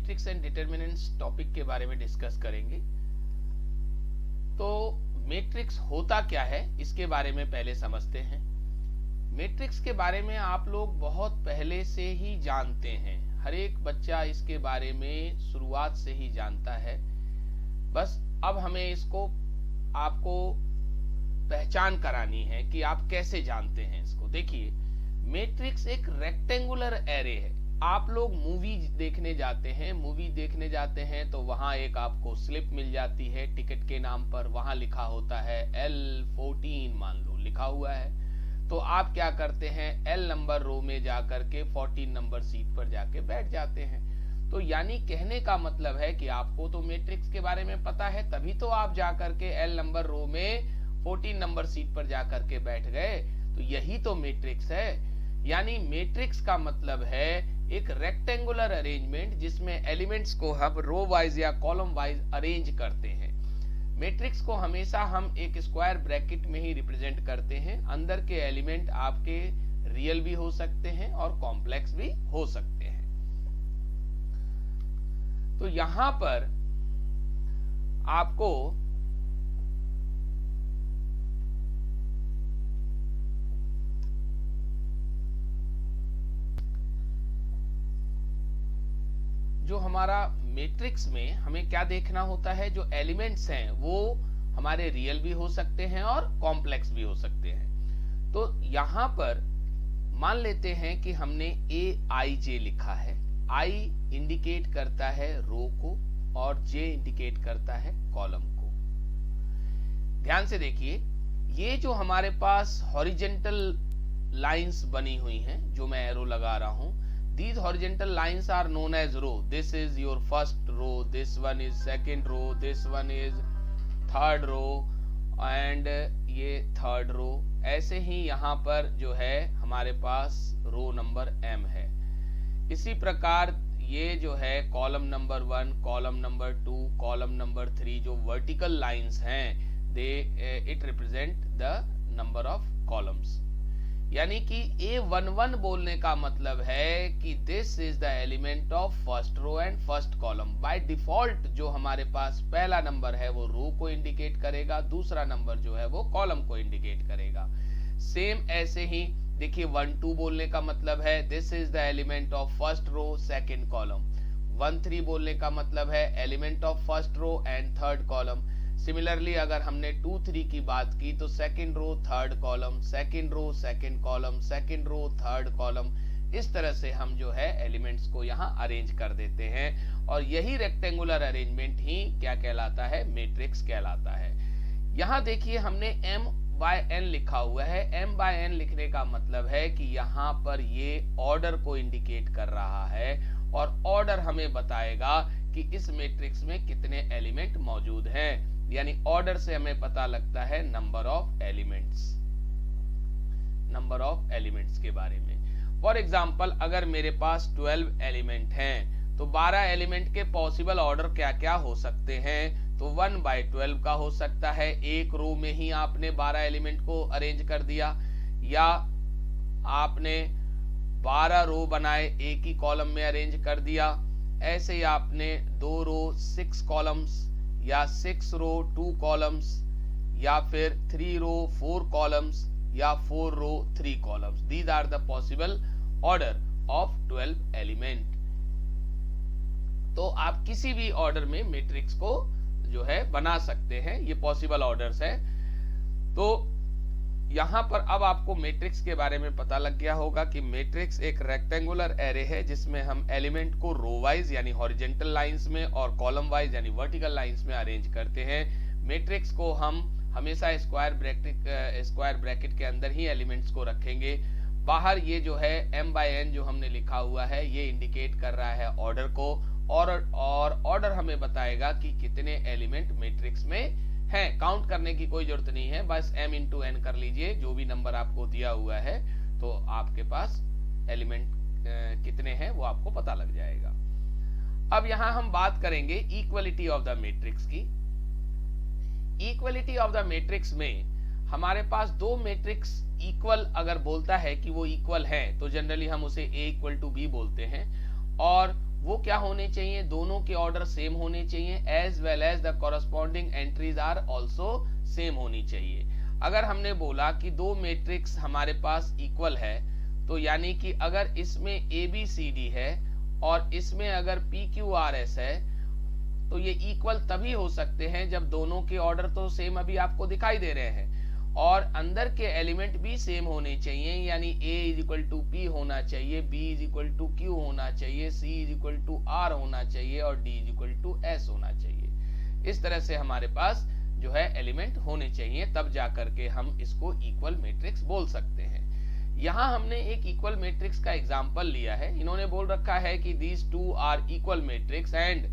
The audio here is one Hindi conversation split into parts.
मैट्रिक्स एंड डिटरमिनेंट्स टॉपिक के बारे में डिस्कस करेंगे। तो मैट्रिक्स होता क्या है इसके बारे में पहले समझते हैं। मैट्रिक्स के बारे में आप लोग बहुत पहले से ही जानते हैं, हर एक बच्चा इसके बारे में शुरुआत से ही जानता है। बस अब हमें इसको आपको पहचान करानी है कि आप कैसे जानते हैं इसको। देखिए, मैट्रिक्स एक रेक्टेंगुलर एरे है। आप लोग मूवी देखने जाते हैं तो वहां एक आपको स्लिप मिल जाती है टिकट के नाम पर, वहां लिखा होता है L14 मान लो लिखा हुआ है। तो आप क्या करते हैं, L नंबर रो में जाकर के 14 नंबर सीट पर जाके बैठ जाते हैं। तो यानी कहने का मतलब है कि आपको तो मैट्रिक्स के बारे में पता है, तभी तो आप जाकर के L नंबर रो में 14 नंबर सीट पर जाकर के बैठ गए। तो यही तो मैट्रिक्स है। यानी मैट्रिक्स का मतलब है एक रेक्टेंगुलर अरेंजमेंट जिसमें एलिमेंट्स को हम रो वाइज या कॉलम वाइज अरेंज करते हैं। मैट्रिक्स को हमेशा हम एक स्क्वायर ब्रैकेट में ही रिप्रेजेंट करते हैं। अंदर के एलिमेंट आपके रियल भी हो सकते हैं और कॉम्प्लेक्स भी हो सकते हैं। तो यहां पर आपको जो हमारा मैट्रिक्स में हमें क्या देखना होता है, जो एलिमेंट्स हैं वो हमारे रियल भी हो सकते हैं और कॉम्प्लेक्स भी हो सकते हैं। तो यहां पर मान लेते हैं कि हमने AIJ लिखा है। I इंडिकेट करता है रो को और J इंडिकेट करता है कॉलम को। ध्यान से देखिए, ये जो हमारे पास हॉरिजेंटल लाइंस बनी हुई हैं, जो मैं एरो लगा रहा हूं, these horizontal lines are known as row. This is your first row, this one is second row, this one is third row and ये third row। ऐसे ही यहाँ पर जो है हमारे पास रो नंबर M है। इसी प्रकार ये जो है column number 1, column number 2, column number 3 जो वर्टिकल लाइंस हैं, it represent the number of columns. यानी कि A11 बोलने का मतलब है कि this is the element of first row and first column. By default जो हमारे पास पहला नंबर है वो रो को इंडिकेट करेगा, दूसरा नंबर जो है वो कॉलम को इंडिकेट करेगा। सेम ऐसे ही देखिए 1 2 बोलने का मतलब है this is the element of first row second column. 1 3 बोलने का मतलब है element of first row and third column. Similarly अगर हमने 2 3 की बात की तो second row third column, second row second column, second row third column. इस तरह से हम जो है एलिमेंट्स को यहाँ अरेंज कर देते हैं और यही रेक्टेंगुलर अरेंजमेंट ही क्या कहलाता है, मैट्रिक्स कहलाता है। यहाँ देखिए हमने M/N लिखा हुआ है। M/N लिखने का मतलब है कि यहाँ पर ये ऑर्डर को इंडिकेट कर रहा है और ऑर्डर हमें बताएगा कि इस मैट्रिक्स में कितने एलिमेंट मौजूद हैं। यानी ऑर्डर से हमें पता लगता है नंबर ऑफ एलिमेंट्स के बारे में। फॉर एग्जांपल अगर मेरे पास 12 एलिमेंट हैं तो 12 एलिमेंट के पॉसिबल ऑर्डर क्या क्या हो सकते हैं, तो 1/12 का हो सकता है। एक रो में ही आपने 12 एलिमेंट को अरेंज कर दिया, या आपने 12 रो बनाए एक ही कॉलम में अरेंज कर दिया। ऐसे ही आपने 2 रो 6 कॉलम्स, या 6 रो 2 कॉलम्स, या फिर 3 रो 4 कॉलम्स, या 4 row 3 columns. These are the possible order of 12 element. तो आप किसी भी ऑर्डर में मैट्रिक्स को जो है बना सकते हैं, ये पॉसिबल ऑर्डर्स है। तो यहां पर अब आपको मैट्रिक्स के बारे में पता लग गया होगा कि मैट्रिक्स एक रेक्टेंगुलर एरे है जिसमें हम एलिमेंट को रो वाइज यानी हॉरिजेंटल लाइंस में और कॉलम वाइज यानी वर्टिकल लाइंस में अरेंज करते हैं। मैट्रिक्स को हम हमेशा स्क्वायर ब्रैकेट के अंदर ही एलिमेंट्स को रखेंगे। बाहर ये जो है M/N जो हमने लिखा हुआ है ये इंडिकेट कर रहा है ऑर्डर को, और ऑर्डर हमें बताएगा कि कितने एलिमेंट मैट्रिक्स में है। काउंट करने की कोई जरूरत नहीं है, बस M/N कर लीजिए, जो भी नंबर आपको दिया हुआ है तो आपके पास एलिमेंट कितने हैं वो आपको पता लग जाएगा। अब यहां हम बात करेंगे इक्वलिटी ऑफ द मैट्रिक्स की। इक्वलिटी ऑफ द मैट्रिक्स में हमारे पास दो मैट्रिक्स इक्वल अगर बोलता है कि वो इक्वल है तो जनरली हम उसे A = B बोलते हैं, और वो क्या होने चाहिए, दोनों के ऑर्डर सेम होने चाहिए, as well as the corresponding entries are also same होनी चाहिए। अगर हमने बोला कि दो मैट्रिक्स हमारे पास इक्वल है, तो यानी कि अगर इसमें ए बी सी डी है और इसमें अगर पी क्यू आर एस है, तो ये इक्वल तभी हो सकते हैं जब दोनों के ऑर्डर तो सेम अभी आपको दिखाई दे रहे हैं और अंदर के एलिमेंट भी सेम होने चाहिए, यानी A is equal to P होना चाहिए, B is equal to Q होना चाहिए, C is equal to R होना चाहिए और D is equal to S होना चाहिए। इस तरह से हमारे पास जो है एलिमेंट होने चाहिए, तब जाकर के हम इसको इक्वल मैट्रिक्स बोल सकते हैं। यहां हमने एक इक्वल मैट्रिक्स का एग्जांपल लिया है। इन्होंने बोल रखा है कि these two are equal matrix and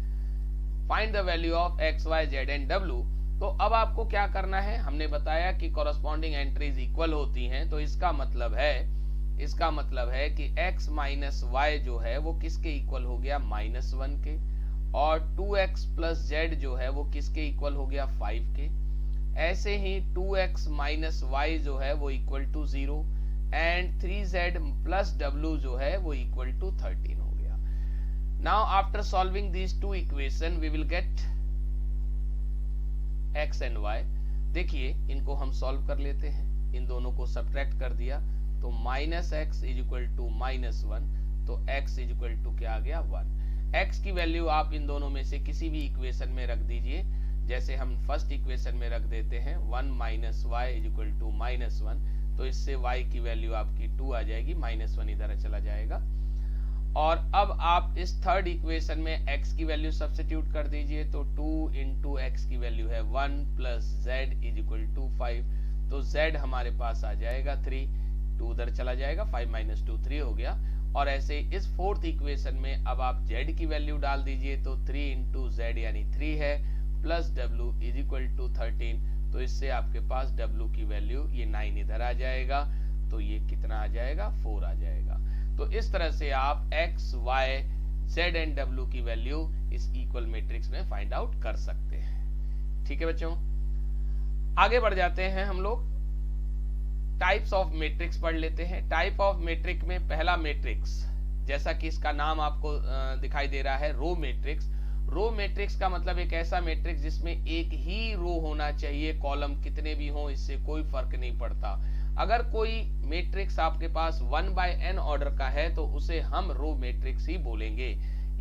find the value of x y z and डब्ल्यू। तो अब आपको क्या करना है, हमने बताया कि कॉरस्पॉन्डिंग एंट्रीज इक्वल होती हैं, तो इसका मतलब है कि x माइनस वाई जो है वो किसके इक्वल हो गया, -1 के, और 2x प्लस जेड जो है वो किसके इक्वल हो गया, 5 के। ऐसे ही 2x माइनस वाई जो है वो equal to 0 and 3z plus w जो है वो इक्वल टू 13 हो गया। Now after solving these two equation we will get x and y। देखिए इनको हम सॉल्व कर लेते हैं, इन दोनों को सब्ट्रैक्ट कर दिया तो -x इज इक्वल टू -1, तो x इज इक्वल टू क्या आ गया, 1। x की वैल्यू आप इन दोनों में से किसी भी इक्वेशन में रख दीजिए, जैसे हम फर्स्ट इक्वेशन में रख देते हैं 1 minus y is equal to -1, तो इससे y की वैल्यू आपकी 2 आ जाएगी, -1 इधर चला जाएगा। और अब आप इस थर्ड इक्वेशन में x की वैल्यू सब्स्टिट्यूट कर दीजिए, तो 2 इंटू एक्स की वैल्यू है 1 plus z is equal to 5, तो z हमारे पास आ जाएगा 3, 2 उधर चला जाएगा, 5 माइनस 2 3 हो गया। और ऐसे इस फोर्थ इक्वेशन में अब आप z की वैल्यू डाल दीजिए, तो 3 इंटू z यानी 3 है, plus w is equal to 13, तो इससे आपके पास w की वैल्यू ये 9 इधर आ जाएगा, तो ये कितना आ जाएगा, 4 आ जाएगा। तो इस तरह से आप x, y, z and w की वैल्यू इस इक्वल मैट्रिक्स में फाइंड आउट कर सकते हैं। ठीक है बच्चों, आगे बढ़ जाते हैं हम लोग, टाइप्स ऑफ मैट्रिक्स पढ़ लेते हैं। टाइप ऑफ मैट्रिक्स में पहला मैट्रिक्स, जैसा कि इसका नाम आपको दिखाई दे रहा है, रो मैट्रिक्स। रो मैट्रिक्स का मतलब एक ऐसा मैट्रिक्स जिसमें एक ही रो होना चाहिए, कॉलम कितने भी हों इससे कोई फर्क नहीं पड़ता। अगर कोई मैट्रिक्स आपके पास 1/n ऑर्डर का है तो उसे हम रो मैट्रिक्स ही बोलेंगे,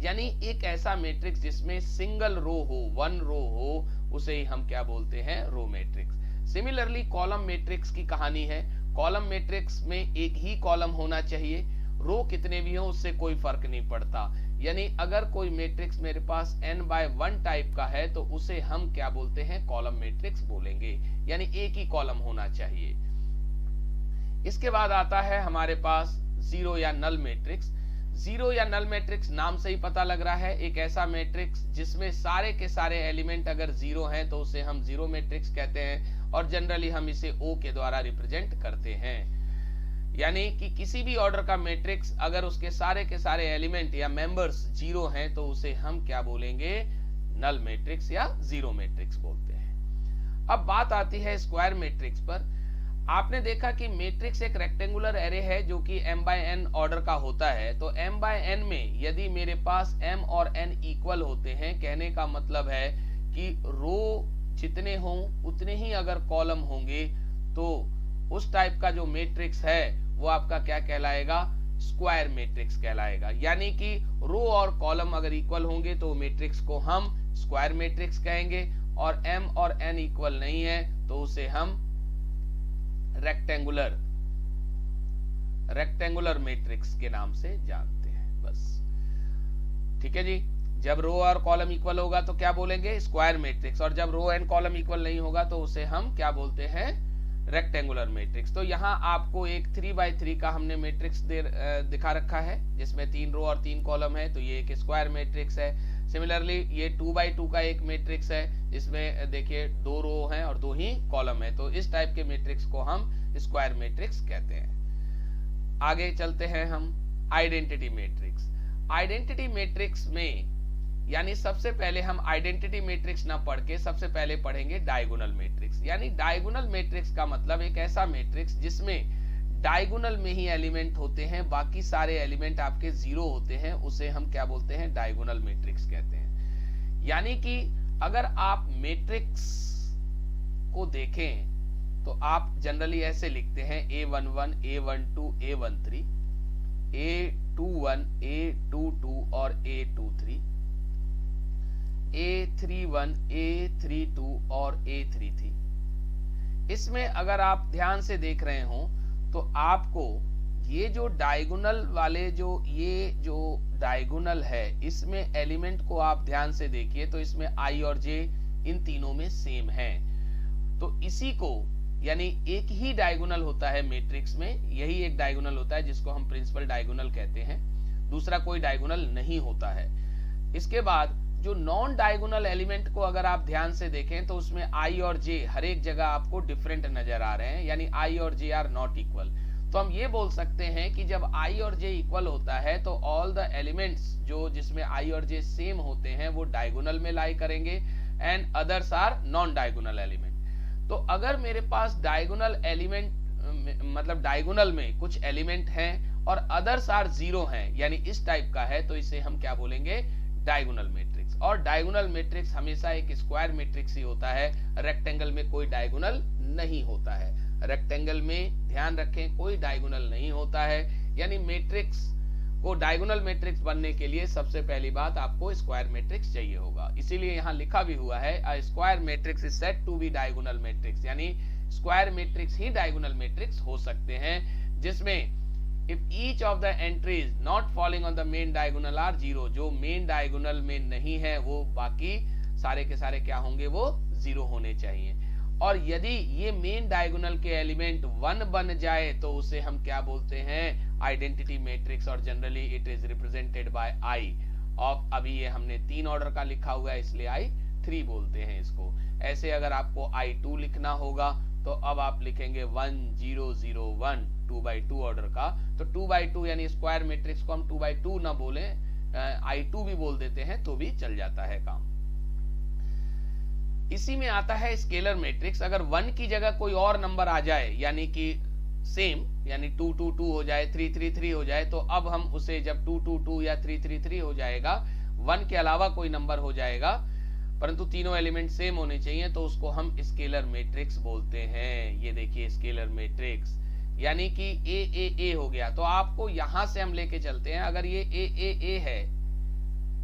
यानी एक ऐसा मैट्रिक्स जिसमें सिंगल रो हो, 1 रो हो, उसे ही हम क्या बोलते हैं, row matrix. Similarly column matrix की कहानी है, कॉलम मैट्रिक्स में एक ही कॉलम होना चाहिए, रो कितने भी हो उससे कोई फर्क नहीं पड़ता। यानी अगर कोई मैट्रिक्स मेरे पास n/1 टाइप का है तो उसे हम क्या बोलते हैं, कॉलम मैट्रिक्स बोलेंगे, यानी एक ही कॉलम होना चाहिए। इसके बाद आता है हमारे पास जीरो या नल मैट्रिक्स। जीरो या नल मैट्रिक्स नाम से ही पता लग रहा है, एक ऐसा मैट्रिक्स जिसमें सारे के सारे एलिमेंट अगर जीरो हैं तो उसे हम जीरो मैट्रिक्स कहते हैं, और जनरली हम इसे O के द्वारा रिप्रेजेंट करते हैं। यानी कि किसी भी ऑर्डर का मैट्रिक्स अगर उसके सारे के सारे एलिमेंट या मेंबर्स जीरो हैं तो उसे हम क्या बोलेंगे, नल मैट्रिक्स या जीरो मैट्रिक्स बोलते हैं। अब बात आती है स्क्वायर मैट्रिक्स पर। आपने देखा कि मैट्रिक्स एक रेक्टेंगुलर एरे है जो कि m/n ऑर्डर का होता है, तो m/n में यदि मेरे पास m और n इक्वल होते हैं, कहने का मतलब है कि रो जितने हों उतने ही अगर कॉलम होंगे, तो उस टाइप का जो मैट्रिक्स है वो आपका क्या कहलाएगा, स्क्वायर मैट्रिक्स कहलाएगा। यानी कि रो और कॉलम अगर इक्वल होंगे तो मेट्रिक्स को हम स्क्वायर मैट्रिक्स कहेंगे, और m और n इक्वल नहीं है तो उसे हम रेक्टेंगुलर मैट्रिक्स के नाम से जानते हैं, बस। ठीक है जी, जब रो और कॉलम इक्वल होगा तो क्या बोलेंगे, स्क्वायर मैट्रिक्स, और जब रो एंड कॉलम इक्वल नहीं होगा तो उसे हम क्या बोलते हैं, रेक्टेंगुलर मैट्रिक्स। तो यहाँ आपको एक 3x3 का हमने मैट्रिक्स दिखा रखा है जिसमें 3 रो और 3 कॉलम है, तो ये एक स्क्वायर मैट्रिक्स है। सिमिलरली ये 2x2 का एक मैट्रिक्स है जिसमें देखिए 2 रो हैं और 2 ही कॉलम है, तो इस टाइप के मैट्रिक्स को हम स्क्वायर मैट्रिक्स कहते हैं। आगे चलते हैं हम आइडेंटिटी मैट्रिक्स। आइडेंटिटी मैट्रिक्स में यानी सबसे पहले हम आइडेंटिटी मैट्रिक्स ना पढ़ के सबसे पहले पढ़ेंगे डायगोनल मैट्रिक्स। यानी डायगोनल मैट्रिक्स का मतलब एक ऐसा मैट्रिक्स जिसमें डायगोनल में ही एलिमेंट होते हैं, बाकी सारे एलिमेंट आपके जीरो होते हैं, उसे हम क्या बोलते हैं, डायगोनल मैट्रिक्स कहते हैं। यानी कि अगर आप मैट्रिक्स को देखें तो आप जनरली ऐसे लिखते हैं A11, A12, A13, A21, A22 और A23, A31, A32 और A33। इसमें अगर आप ध्यान से देख रहे हो तो आपको ये जो डायगोनल वाले ये जो डायगोनल है, इसमें एलिमेंट को आप ध्यान से देखिए तो इसमें I और J इन तीनों में सेम है। तो इसी को यानी एक ही डायगोनल होता है मैट्रिक्स में, यही एक डायगोनल होता है जिसको हम प्रिंसिपल डायगोनल कहते हैं, दूसरा कोई डायगोनल नहीं होता है। इसके बाद जो नॉन डायगोनल एलिमेंट को अगर आप ध्यान से देखें तो उसमें I और J हर एक जगह आपको डिफरेंट नजर आ रहे हैं, यानी I और J आर नॉट इक्वल। तो हम ये बोल सकते हैं कि जब I और J इक्वल होता है तो ऑल द एलिमेंट्स जो जिसमें I और J सेम होते हैं वो डायगोनल में लाई करेंगे and others are non diagonal element. तो अगर मेरे पास डायगोनल एलिमेंट मतलब डायगोनल में कुछ एलिमेंट हैं और अदर्स आर जीरो हैं, यानी इस टाइप का है, तो इसे हम क्या बोलेंगे, डायगोनल मैट्रिक्स। और डायगोनल मैट्रिक्स हमेशा एक स्क्वायर मैट्रिक्स ही होता है, रेक्टेंगल में कोई डायगोनल नहीं होता है। रेक्टेंगल में ध्यान रखें कोई डायगोनल नहीं होता है, यानी मैट्रिक्स को डायगोनल मैट्रिक्स बनने के लिए सबसे पहली बात आपको स्क्वायर मैट्रिक्स चाहिए होगा। इसीलिए यहां लिखा भी हुआ है a square matrix is said to be diagonal matrix, यानी स्क्वायर मैट्रिक्स ही डायगोनल मैट्रिक्स हो सकते हैं जिसमें if each of the entries not falling on the main diagonal are zero, जो मेन डायगोनल में नहीं है वो बाकी सारे के सारे क्या होंगे, वो जीरो होने चाहिए। और यदि ये मेन डायगोनल के एलिमेंट 1 बन जाए तो उसे हम क्या बोलते हैं, आइडेंटिटी मैट्रिक्स, और generally it is represented by I of, अभी ये हमने 3 ऑर्डर का लिखा हुआ है इसलिए I3 बोलते हैं इसको। ऐसे अगर आपको I2 लिखना होगा तो अब आप लिखेंगे 1 0 0 1 2/2 ऑर्डर का। तो 2/2 यानी स्क्वायर मैट्रिक्स को हम 2/2 ना बोले, I2 भी बोल देते हैं तो भी चल जाता है काम। इसी में आता है स्केलर मैट्रिक्स। अगर 1 की जगह कोई और नंबर आ जाए, यानी कि सेम, यानी 2 2 2 हो जाए, 3 3 3 हो जाए, तो अब हम उसे जब 2 2 2 या 3 3 3 हो जाएगा, 1 के अलावा कोई नंबर हो जाएगा परंतु तीनों एलिमेंट सेम होने चाहिए, तो उसको हम स्केलर मैट्रिक्स बोलते हैं। ये देखिए स्केलर मैट्रिक्स, यानी कि ए हो गया। तो आपको यहां से हम लेके चलते हैं, अगर ये ए है,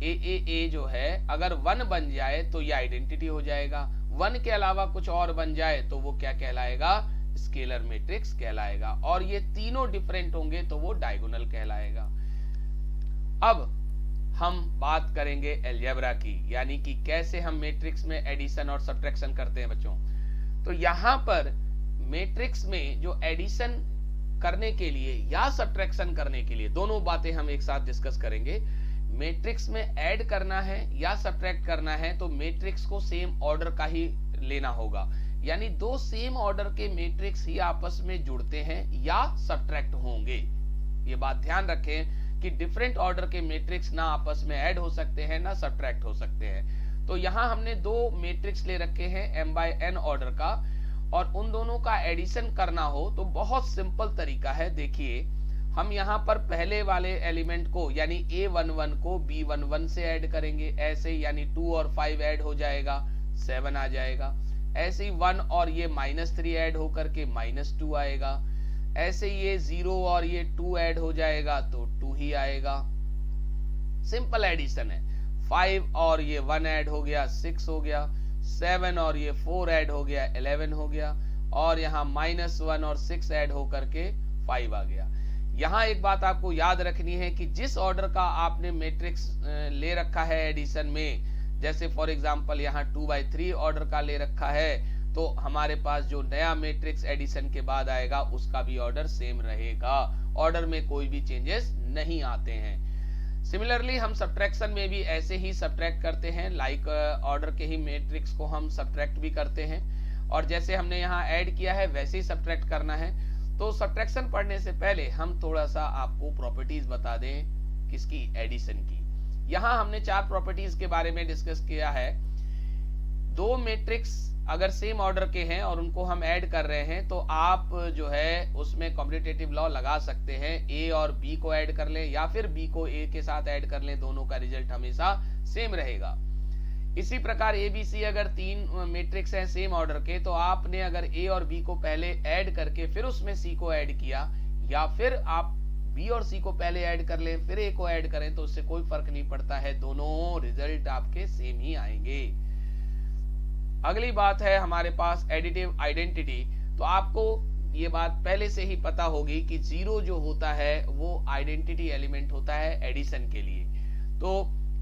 ए जो है अगर 1 बन जाए तो ये आइडेंटिटी हो जाएगा, 1 के अलावा कुछ और बन जाए तो वो क्या कहलाएगा, स्केलर मैट्रिक्स कहलाएगा, और ये तीनों डिफरेंट होंगे तो वो डायगोनल कहलाएगा। अब हम बात करेंगे अलजेब्रा की, यानी कि कैसे हम मैट्रिक्स में एडिशन और सब्ट्रैक्शन करते हैं बच्चों। तो यहां पर मैट्रिक्स में जो एडिशन करने के लिए या सब्ट्रैक्शन करने के लिए, दोनों बातें हम एक साथ डिस्कस करेंगे। मैट्रिक्स में ऐड करना है या सब्ट्रैक्ट करना है तो मैट्रिक्स को सेम ऑर्डर का ही लेना होगा, यानी 2 सेम ऑर्डर के मैट्रिक्स ही आपस में जुड़ते हैं या सब्ट्रैक्ट होंगे। ये बात ध्यान रखें कि डिफरेंट ऑर्डर के मैट्रिक्स ना आपस में ऐड हो सकते हैं ना सब्ट्रैक्ट हो सकते हैं। तो यहां हमने 2 मैट्रिक्स ले रखे हैं m/n ऑर्डर का, और उन दोनों का एडिशन करना हो तो बहुत सिंपल तरीका है। देखिए हम यहाँ पर पहले वाले एलिमेंट को यानी A11 को B11 से ऐड करेंगे, ऐसे यानी 2 और 5 ऐड हो जाएगा, 7 आ जाएगा। ऐसे ही 1 और ये -3 ऐड होकर के -2 आएगा। ऐसे ये 0 और ये 2 ऐड हो जाएगा तो 2 ही आएगा। सिंपल एडिशन है। 5 और ये 1 ऐड हो गया, 6 हो गया। 7 और ये 4 ऐड हो गया, 11 हो गया। और यहाँ -1 और 6 ऐड होकर के 5 आ गया। यहाँ एक बात आपको याद रखनी है कि जिस ऑर्डर का आपने मैट्रिक्स ले रखा है एडिशन में, जैसे फॉर एग्जांपल यहाँ 2/3 ऑर्डर का ले रखा है, तो हमारे पास जो नया मैट्रिक्स एडिशन के बाद आएगा उसका भी ऑर्डर सेम रहेगा, ऑर्डर में कोई भी चेंजेस नहीं आते हैं। सिमिलरली हम सब्ट्रैक्शन में भी ऐसे ही सब्ट्रैक्ट करते हैं, लाइक ऑर्डर के ही मैट्रिक्स को हम सब्ट्रैक्ट भी करते हैं, और जैसे हमने यहाँ ऐड किया है वैसे ही सब्ट्रैक्ट करना है। तो सब्ट्रैक्शन पढ़ने से पहले हम थोड़ा सा आपको प्रॉपर्टीज बता दें किसकी, एडिशन की। यहाँ हमने 4 प्रॉपर्टीज के बारे में डिस्कस किया है। दो मैट्रिक्स अगर सेम ऑर्डर के हैं और उनको हम ऐड कर रहे हैं तो आप जो है उसमें कॉम्पिटिटिव लॉ लगा सकते हैं, ए और बी को ऐड कर लें या फिर बी को ए के साथ ऐड कर लें, दोनों का रिजल्ट हमेशा सेम रहेगा। इसी प्रकार ए बी सी अगर तीन मैट्रिक्स हैं सेम ऑर्डर के, तो आपने अगर ए और बी को पहले ऐड करके फिर उसमें सी को ऐड किया, या फिर आप बी और सी को पहले ऐड कर लें फिर ए को ऐड करें, तो उससे कोई फर्क नहीं पड़ता है, दोनों रिजल्ट आपके सेम ही आएंगे। अगली बात है हमारे पास एडिटिव आइडेंटिटी। तो आपको ये बात पहले से ही पता होगी कि जीरो जो होता है वो आइडेंटिटी एलिमेंट होता है एडिशन के लिए। तो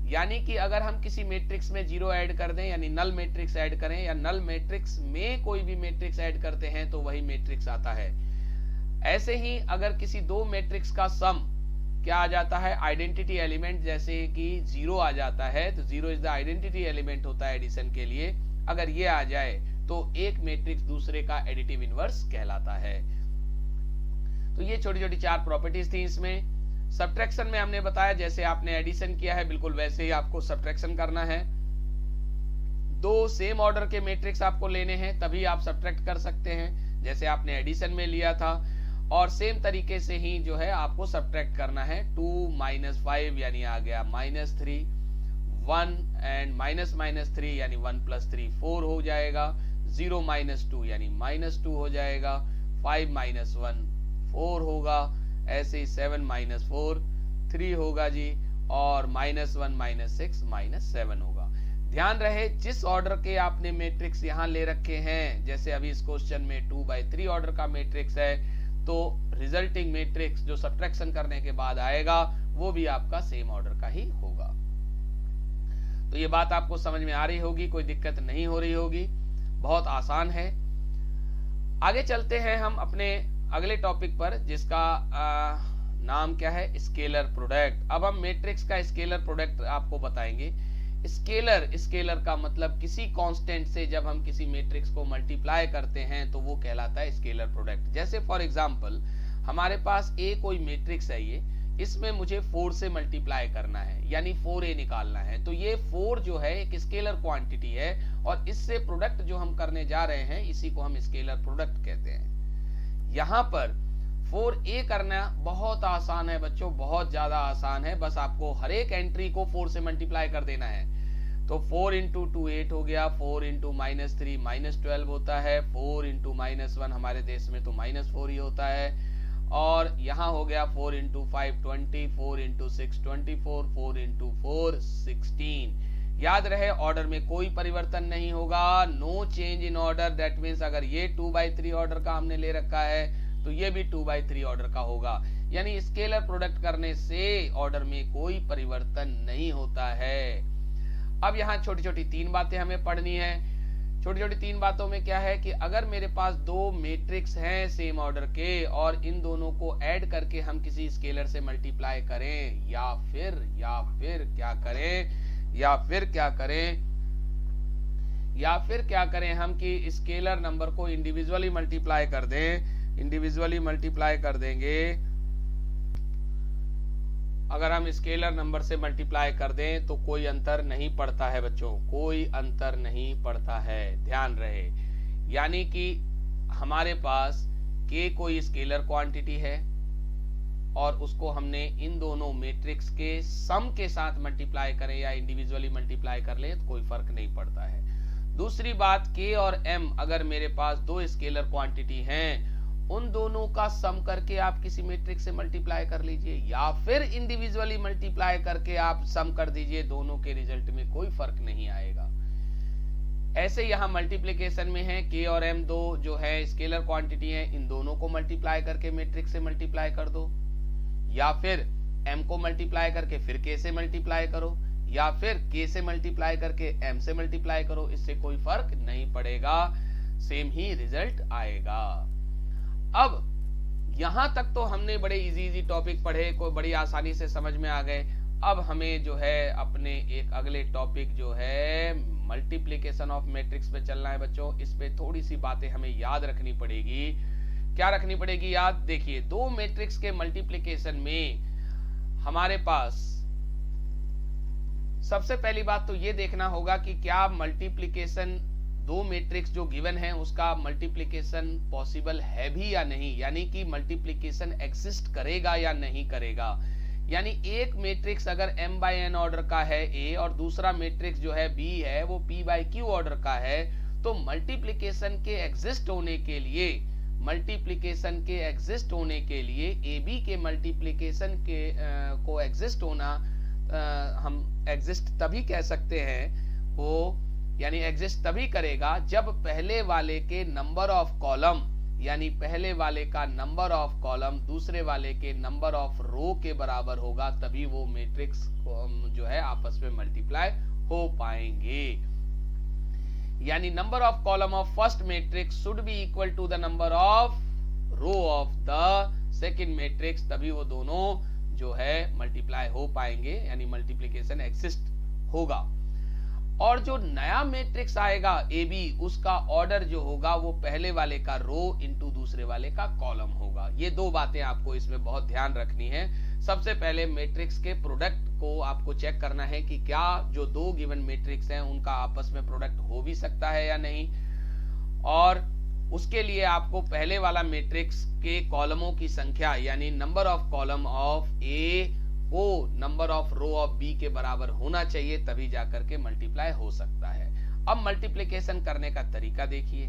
यानी कि अगर हम किसी मैट्रिक्स में जीरो ऐड कर दें, यानी नल मैट्रिक्स ऐड करें या नल मैट्रिक्स में कोई भी मैट्रिक्स ऐड करते हैं तो वही मैट्रिक्स आता है। ऐसे ही अगर किसी दो मैट्रिक्स का सम क्या आ जाता है, आइडेंटिटी एलिमेंट, जैसे कि जीरो आ जाता है तो zero is the identity element होता है एडिशन के लिए। अगर ये आ जाए तो एक मैट्रिक्स दूसरे का एडिटिव इनवर्स कहलाता है। तो ये छोटी छोटी चार प्रॉपर्टीज थी इसमें। सब्ट्रैक्शन में हमने बताया जैसे आपने एडिशन किया है बिल्कुल वैसे ही आपको सब्ट्रैक्शन करना है। दो सेम ऑर्डर के मैट्रिक्स आपको लेने हैं तभी आप सब्ट्रैक्ट कर सकते हैं, जैसे आपने एडिशन में लिया था। और सेम तरीके से ही जो है आपको सब्ट्रैक्ट करना है। 2 - 5 यानी आ गया -3, 1 एंड -3 यानी 1 + 3 4 हो जाएगा, 0 - 2 यानी -2 हो जाएगा, 5 - 1 4 होगा, ऐसे ही 7 - 4 3 होगा जी, और -1 - 6 -7 होगा। ध्यान रहे जिस ऑर्डर के आपने मैट्रिक्स यहां ले रखे हैं, जैसे अभी इस क्वेश्चन में 2/3 ऑर्डर का मैट्रिक्स है, तो रिजल्टिंग मैट्रिक्स जो सब्ट्रैक्शन करने के बाद आएगा वो भी आपका सेम ऑर्डर का ही होगा। तो ये बात आपको समझ में आ रही होगी, कोई दिक्कत नहीं हो रही होगी, बहुत आसान है। आगे चलते हैं हम अपने अगले टॉपिक पर जिसका नाम क्या है, स्केलर प्रोडक्ट। अब हम मैट्रिक्स का स्केलर प्रोडक्ट आपको बताएंगे। स्केलर का मतलब किसी कांस्टेंट से जब हम किसी मैट्रिक्स को मल्टीप्लाई करते हैं तो वो कहलाता है स्केलर प्रोडक्ट। जैसे फॉर एग्जांपल हमारे पास ए कोई मैट्रिक्स है, ये इसमें मुझे 4 से मल्टीप्लाई करना है यानी 4a निकालना है। तो ये 4 जो है एक स्केलर क्वांटिटी है और इससे प्रोडक्ट जो हम करने जा रहे हैं इसी को हम स्केलर प्रोडक्ट कहते हैं। यहाँ पर 4a करना बहुत आसान है बच्चों, बहुत ज्यादा आसान है। बस आपको हर एक एंट्री को 4 से मल्टीप्लाई कर देना है। तो 4 × 2 8 हो गया, 4 × -3 -12 होता है, 4 × -1 हमारे देश में तो -4 ही होता है, और यहाँ हो गया 4 × 5 20, 4 × 6 24, 4 × 4 16। याद रहे ऑर्डर में कोई परिवर्तन नहीं होगा, no change in order. That means अगर ये 2/3 ऑर्डर का हमने ले रखा है तो ये भी 2/3 ऑर्डर का होगा, यानी स्केलर प्रोडक्ट करने से ऑर्डर में कोई परिवर्तन नहीं होता है। अब यहाँ छोटी छोटी 3 बातें हमें पढ़नी है। छोटी छोटी 3 बातों में क्या है कि अगर मेरे पास दो मैट्रिक्स हैं सेम ऑर्डर के और इन दोनों को ऐड करके हम किसी स्केलर से मल्टीप्लाई करें या फिर क्या करें हम कि स्केलर नंबर को इंडिविजुअली मल्टीप्लाई कर दें। इंडिविजुअली मल्टीप्लाई कर देंगे, अगर हम स्केलर नंबर से मल्टीप्लाई कर दें तो कोई अंतर नहीं पड़ता है बच्चों, कोई अंतर नहीं पड़ता है, ध्यान रहे। यानी कि हमारे पास k कोई स्केलर क्वांटिटी है और उसको हमने इन दोनों मैट्रिक्स के सम के साथ मल्टीप्लाई करें या इंडिविजुअली मल्टीप्लाई कर ले तो कोई फर्क नहीं पड़ता है। दूसरी बात, k और m अगर मेरे पास दो स्केलर क्वांटिटी हैं, उन दोनों का सम करके आप किसी मैट्रिक्स से मल्टीप्लाई कर लीजिए या फिर इंडिविजुअली मल्टीप्लाई करके आप सम कर दीजिए, दोनों के रिजल्ट में कोई फर्क नहीं आएगा। ऐसे यहाँ मल्टीप्लिकेशन में है k और m दो जो है स्केलर क्वांटिटी है, इन दोनों को मल्टीप्लाई करके मैट्रिक्स से मल्टीप्लाई कर दो, या फिर m को मल्टीप्लाई करके फिर k से मल्टीप्लाई करो, या फिर k से मल्टीप्लाई करके m से मल्टीप्लाई करो, इससे कोई फर्क नहीं पड़ेगा, सेम ही रिजल्ट आएगा। अब यहां तक तो हमने बड़े इजी टॉपिक पढ़े, कोई बड़ी आसानी से समझ में आ गए। अब हमें जो है अपने एक अगले टॉपिक जो है मल्टीप्लिकेशन ऑफ मैट्रिक्स पे चलना है बच्चों। इस पे थोड़ी सी बातें हमें याद रखनी पड़ेगी। क्या रखनी पड़ेगी याद? देखिए, दो मैट्रिक्स के मल्टीप्लिकेशन में हमारे पास सबसे पहली बात तो ये देखना होगा कि क्या मल्टीप्लिकेशन दो मैट्रिक्स जो गिवन है उसका मल्टीप्लिकेशन पॉसिबल है भी या नहीं, यानी कि मल्टीप्लिकेशन एग्जिस्ट करेगा या नहीं करेगा। यानी एक मैट्रिक्स अगर m बाय n ऑर्डर का है A और दूसरा मैट्रिक्स जो है B है वो p बाय q ऑर्डर का है, तो मल्टीप्लिकेशन के एग्जिस्ट होने के लिए AB के मल्टीप्लिकेशन के को एग्जिस्ट होना हम एग्जिस्ट तभी कह सकते हैं, वो यानी एग्जिस्ट तभी करेगा जब पहले वाले के नंबर ऑफ कॉलम, यानी पहले वाले का नंबर ऑफ कॉलम दूसरे वाले के नंबर ऑफ रो के बराबर होगा, तभी वो मैट्रिक्स जो है आपस में मल्टीप्लाई हो पाएंगे। यानी number of column of first matrix should be equal to the number of row of the second matrix, तभी वो दोनों जो है मल्टीप्लाई हो पाएंगे, यानी मल्टीप्लिकेशन एग्जिस्ट होगा। और जो नया मैट्रिक्स आएगा AB, उसका ऑर्डर जो होगा वो पहले वाले का रो इंटू दूसरे वाले का कॉलम होगा। ये दो बातें आपको इसमें बहुत ध्यान रखनी है। सबसे पहले मैट्रिक्स के प्रोडक्ट को आपको चेक करना है कि क्या जो दो गिवन मैट्रिक्स हैं उनका आपस में प्रोडक्ट हो भी सकता है या नहीं, और उसके लिए आपको पहले वाला मैट्रिक्स के कॉलमों की संख्या यानी number of column of A को number of row of B के बराबर होना चाहिए, तभी जाकर के मल्टीप्लाई हो सकता है। अब मल्टीप्लिकेशन करने का तरीका देखिए।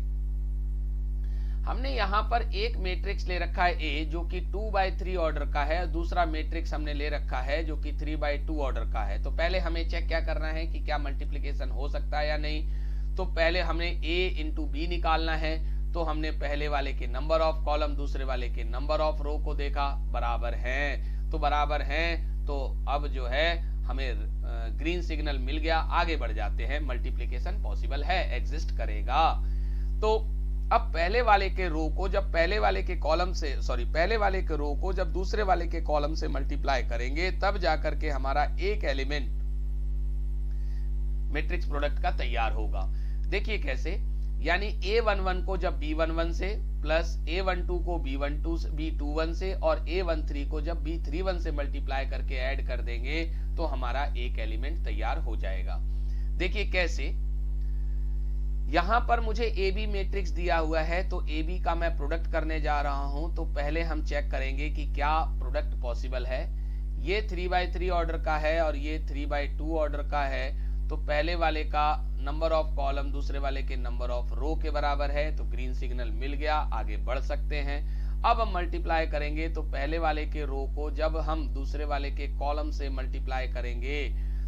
हमने यहां पर एक मैट्रिक्स ले रखा है A जो कि 2/3 ऑर्डर का है, दूसरा मैट्रिक्स हमने ले रखा है जो कि 3/2 ऑर्डर का है। तो पहले हमें चेक क्या करना है कि क्या मल्टीप्लिकेशन हो सकता है या नहीं। तो पहले हमने A इंटू B निकालना है। तो हमने पहले वाले के नंबर ऑफ कॉलम दूसरे वाले के नंबर ऑफ रो को देखा, बराबर हैं, तो बराबर हैं, तो अब जो है हमें ग्रीन सिग्नल मिल गया, आगे बढ़ जाते हैं। मल्टीप्लिकेशन पॉसिबल है, एग्जिस्ट करेगा। तो अब पहले वाले के रो को जब पहले वाले के कॉलम से पहले वाले के रो को जब दूसरे वाले के कॉलम से मल्टीप्लाई करेंगे, तब जाकर के हमारा एक एलिमेंट मैट्रिक्स प्रोडक्ट का तैयार होगा। देखिए कैसे, यानी A11 को जब B11 से प्लस A12 को B21 से और A13 को जब B31 से मल्टीप्लाई करके ऐड कर देंगे तो हमारा एक एलिमेंट तैयार हो जाएगा। देखिए कैसे, यहां पर मुझे AB मैट्रिक्स दिया हुआ है, तो AB का मैं प्रोडक्ट करने जा रहा हूं। तो पहले हम चेक करेंगे कि क्या प्रोडक्ट पॉसिबल है। ये 3/3 ऑर्डर का है और ये 3/2 ऑर्डर का है, तो पहले वाले का नंबर ऑफ कॉलम दूसरे वाले के नंबर ऑफ रो के बराबर है, तो ग्रीन सिग्नल मिल गया, आगे बढ़ सकते हैं। अब हम मल्टीप्लाई करेंगे, तो पहले वाले के रो को जब हम दूसरे वाले के कॉलम से मल्टीप्लाई करेंगे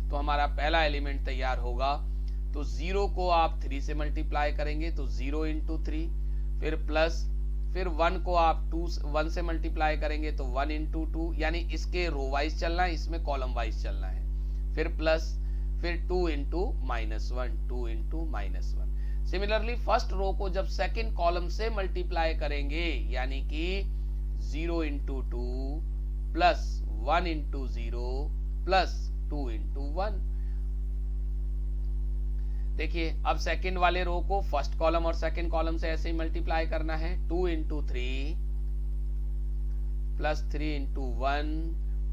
तो हमारा पहला एलिमेंट तैयार होगा। तो 0 को आप 3 से मल्टीप्लाई करेंगे तो 0 इंटू 3, फिर प्लस, फिर 1 को आप 1 से मल्टीप्लाई करेंगे तो 1 इंटू 2, यानी इसके रो वाइज चलना है, इसमें कॉलम वाइज चलना है, फिर प्लस, फिर 2 into -1, 2 into -1। Similarly first row को जब सेकंड कॉलम से मल्टीप्लाई करेंगे, यानी कि 0 into 2 plus 1 into 0 plus 2 into 1। देखिए अब सेकंड वाले रो को फर्स्ट कॉलम और सेकंड कॉलम से ऐसे ही मल्टीप्लाई करना है, 2 into 3 plus 3 into 1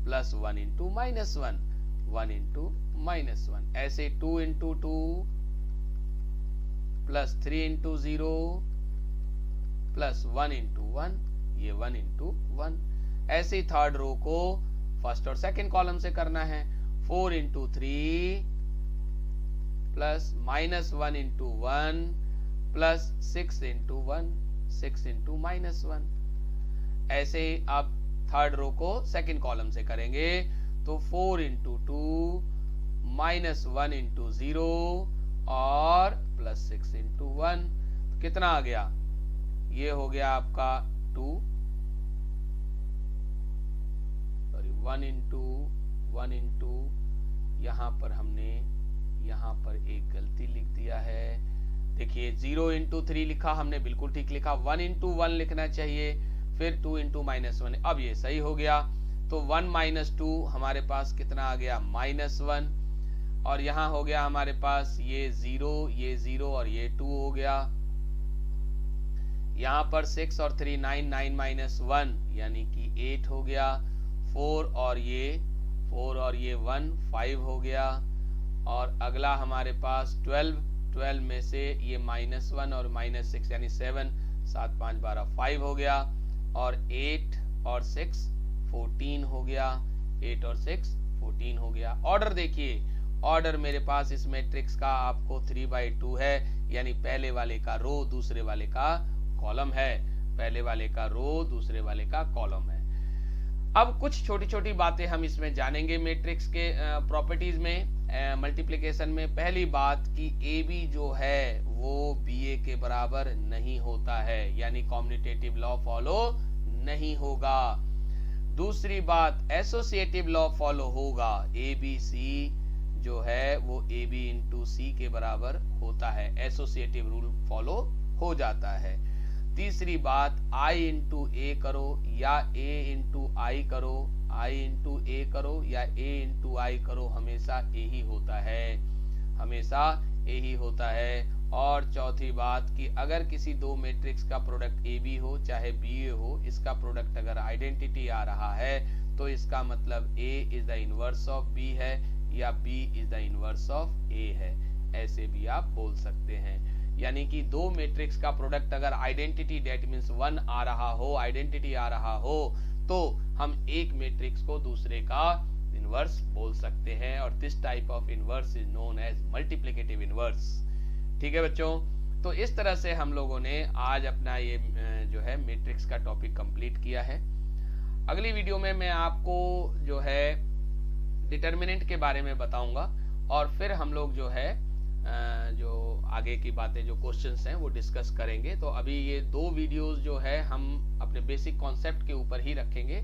plus 1 into -1, 1 into -1, ऐसे 2 into 2 plus 3 into 0 plus 1 into 1, ये 1 इंटू 1। ऐसे ही थर्ड रो को फर्स्ट और सेकंड कॉलम से करना है, 4 into 3 plus -1 into 1 plus 6 into 1, 6 into -1। ऐसे ही अब थर्ड रो को सेकंड कॉलम से करेंगे तो 4 इंटू 2 -1 इंटू 0 और प्लस 6 इंटू 1, कितना आ गया, ये हो गया आपका 1 इंटू यहां पर हमने यहां पर एक गलती लिख दिया है। देखिए 0 इंटू 3 लिखा हमने, बिल्कुल ठीक लिखा, 1 इंटू 1 लिखना चाहिए, फिर 2 इंटू -1, अब ये सही हो गया। तो 1 - 2 हमारे पास कितना आ गया, -1, और यहां हो गया हमारे पास ये 0 और ये 2 हो गया। यहां पर 6 और 3 9, 9 - 1 यानी कि 8 हो गया, 4 और ये 1 5 हो गया, और अगला हमारे पास 12 में से ये -1 और -6 यानी 7, 7 5 12 5 हो गया, और 8 और 6 14 हो गया, 8 और 6 14 हो गया। ऑर्डर देखिए, ऑर्डर मेरे पास इस मैट्रिक्स का आपको 3/2 है, यानी पहले वाले का रो दूसरे वाले का कॉलम है, पहले वाले का रो दूसरे वाले का कॉलम है। अब कुछ छोटी छोटी बातें हम इसमें जानेंगे मैट्रिक्स के प्रॉपर्टीज में, मल्टीप्लिकेशन में। पहली बात कि ए बी जो है वो बी ए के बराबर नहीं होता है, यानी कॉम्यूटेटिव लॉ फॉलो नहीं होगा। दूसरी बात, एसोसिएटिव लॉ फॉलो होगा, ए बी सी जो है वो ए बी इंटू सी के बराबर होता है, एसोसिएटिव रूल फॉलो हो जाता है। तीसरी बात, आई इंटू ए करो या ए इंटू आई करो, आई इंटू ए करो या ए इंटू आई करो, हमेशा ए ही होता है, हमेशा ए ही होता है। और चौथी बात कि अगर किसी दो मैट्रिक्स का प्रोडक्ट ए बी हो चाहे बी ए हो, इसका प्रोडक्ट अगर आइडेंटिटी आ रहा है तो इसका मतलब A is the inverse of B है या B is the inverse of A है, ऐसे भी आप बोल सकते हैं। यानी कि दो मैट्रिक्स का प्रोडक्ट अगर आइडेंटिटी डेट मींस 1 आ रहा हो, आइडेंटिटी आ रहा हो, तो हम एक मैट्रिक्स को दूसरे का इनवर्स बोल सकते हैं, और this type of inverse is known as multiplicative inverse. ठीक है बच्चों, तो इस तरह से हम लोगों ने आज अपना ये जो है मैट्रिक्स का टॉपिक कंप्लीट किया है। अगली वीडियो में मैं आपको जो है डिटर्मिनेंट के बारे में बताऊंगा, और फिर हम लोग जो है जो आगे की बातें जो क्वेश्चंस हैं वो डिस्कस करेंगे। तो अभी ये दो वीडियोस जो है हम अपने बेसिक कॉन्सेप्ट के ऊपर ही रखेंगे।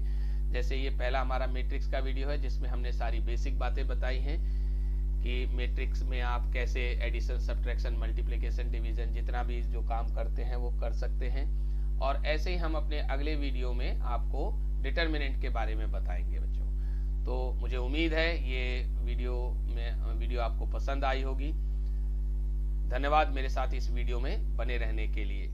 जैसे ये पहला हमारा मैट्रिक्स का वीडियो है जिसमें हमने सारी बेसिक बातें बताई हैं कि मैट्रिक्स में आप कैसे एडिशन, सब्ट्रैक्शन, मल्टीप्लिकेशन, डिवीजन जितना भी जो काम करते हैं वो कर सकते हैं। और ऐसे ही हम अपने अगले वीडियो में आपको डिटर्मिनेंट के बारे में बताएंगे बच्चों। तो मुझे उम्मीद है ये वीडियो आपको पसंद आई होगी। धन्यवाद मेरे साथ इस वीडियो में बने रहने के लिए।